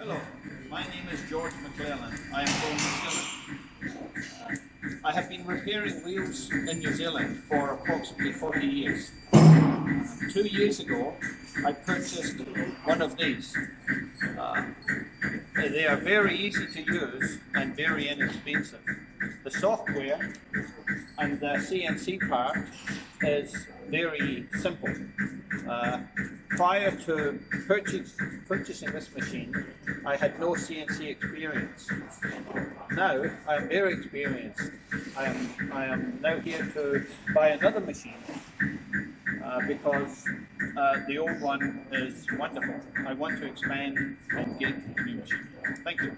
Hello, my name is George McClellan. I am from New Zealand. I have been repairing wheels in New Zealand for approximately 40 years. 2 years ago, I purchased one of these. They are very easy to use and very inexpensive. The software and the CNC part is very simple. Prior to purchasing this machine, I had no CNC experience. Now I am very experienced. I am now here to buy another machine because the old one is wonderful. I want to expand and get a new machine. Thank you.